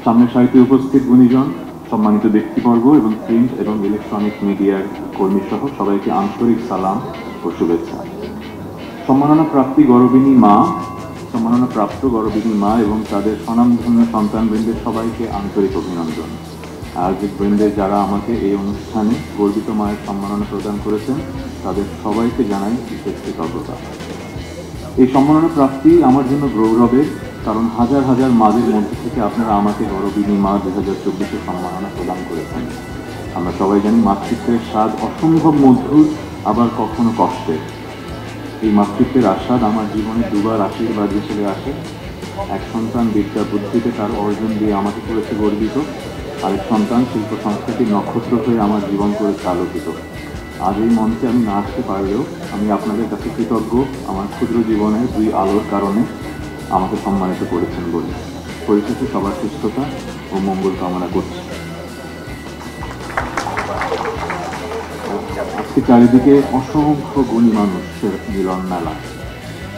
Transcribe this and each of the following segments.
সামনের সারিতে উপস্থিত গুণীজন, সম্মানিত ব্যক্তিবর্গ এবং প্রিন্ট এবং ইলেকট্রনিক মিডিয়ার কর্মী সহ সবাইকে আন্তরিক সালাম ও শুভেচ্ছা। সম্মাননা প্রাপ্ত গর্বিণী মা এবং তাদের স্বনামধন্য সন্তানবৃন্দের সবাইকে আন্তরিক অভিনন্দন। আয়োজক বৃন্দে যারা আমাকে এই অনুষ্ঠানে গর্বিত মায়ের সম্মাননা প্রদান করেছেন তাদের সবাইকে জানাই বিশেষ কৃতজ্ঞতা। এই সম্মাননা প্রাপ্তি আমার জন্য গৌরবের, কারণ হাজার হাজার মাদের মধ্যে থেকে আপনারা আমাকে গর্বিণী মা 2024 সম্মাননা প্রদান করেছেন। আমরা সবাই জানি মাতৃত্বের স্বাদ অসম্ভব মধুর, আবার কখনো কষ্টের। এই মাতৃত্বের আস্বাদ আমার জীবনে দুবার আশীর্বাদ হিসেবে আসে। এক সন্তান বিদ্যা বুদ্ধিতে তার অর্জন দিয়ে আমাকে করেছে গর্বিত, আরেক সন্তান শিল্প সংস্কৃতির নক্ষত্র হয়ে আমার জীবন করেছে আলোকিত। আজ এই মঞ্চে আমি না আসতে পারলেও আমি আপনাদের কাছে কৃতজ্ঞ আমার ক্ষুদ্র জীবনের দুই আলোর কারণে আমাকে সম্মানিত করেছেন বলে। পরিশেষে সবার সুস্থতা ও মঙ্গল কামনা করছি। আজকে চারিদিকে অসংখ্য গুণী মানুষের মিলন মেলা।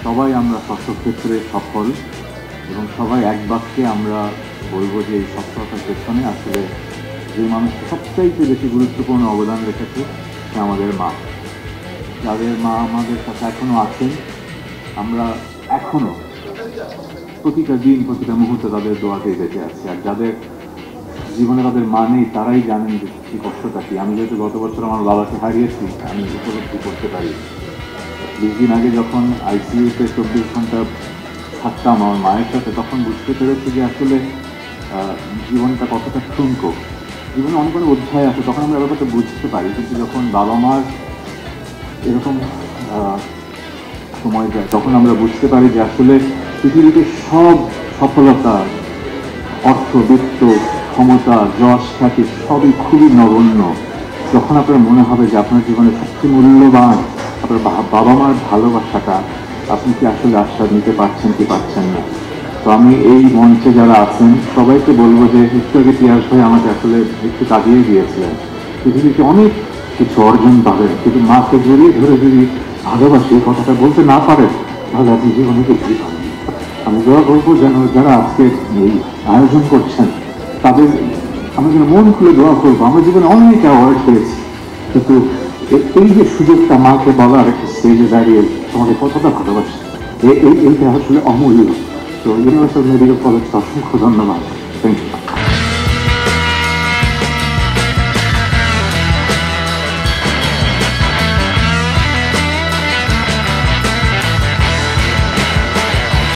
সবাই আমরা স্বক্ষেত্রে সফল এবং সবাই এক বাক্যে আমরা বলবো যে এই সফলতার পেছনে আসলে যে মানুষটা সবচাইতে বেশি গুরুত্বপূর্ণ অবদান রেখেছে সে আমাদের মা। যাদের মা আমাদের সাথে এখনো আছেন, আমরা এখনো প্রতিটা দিন প্রতিটা মুহূর্তে তাদের দোয়াতেই বেঁচে আছি। আর যাদের জীবনে তাদের মা নেই তারাই জানেন যে কি কষ্টটা কি। আমি যেহেতু গত বছর আমার বাবাকে হারিয়েছি, আমি উপলব্ধি করতে পারি। 20 দিন আগে যখন আইসিইউতে 24 ঘন্টা থাকতাম আমার মায়ের সাথে, তখন বুঝতে পেরেছি যে আসলে জীবনটা কতটা ঠুনকো। জীবনে অনেক অনেক অধ্যায় আছে, তখন আমরা ব্যাপারটা বুঝতে পারি। কিন্তু যখন বাবা মার এরকম সময় যায় তখন আমরা বুঝতে পারি যে আসলে পৃথিবীতে সব সফলতা, অর্থ, বিত্ত, ক্ষমতা, যশ, খ্যাতি সবই খুবই নগণ্য যখন আপনার মনে হবে যে আপনার জীবনে সবচেয়ে মূল্যবান আপনার বাবা মার ভালোবাসাটা আপনি কি আসলে আশ্বাস নিতে পারছেন কি পারছেন না। তো আমি এই মঞ্চে যারা আছেন সবাইকে বলবো যে একটু আগে তিয়াস ভাই আমাকে আসলে একটু কাঁদিয়ে দিয়েছিলেন। পৃথিবীতে অনেক কিছু অর্জন পাবেন, কিন্তু মাকে জড়িয়ে ধরে যদি ভালোবাসি কথাটা বলতে না পারেন তাহলে আপনি জীবনে কিছুই পাবেন। আমি দোয়া করবো যেন যারা আজকে এই আয়োজন করছেন তাদের আমি যেন মন খুলে দোয়া করবো। আমার জীবনে অনেক অ্যাওয়ার্ড পেয়েছি, কিন্তু এই যে সুযোগটা মাকে বলার একটা স্টেজে দাঁড়িয়ে তোমাকে কতটা ভালোবাসি, এইটা আসলে অমূল্য। তো ইউনিভার্সাল মেডিকেল কলেজকে অসংখ্য ধন্যবাদ। Thank you.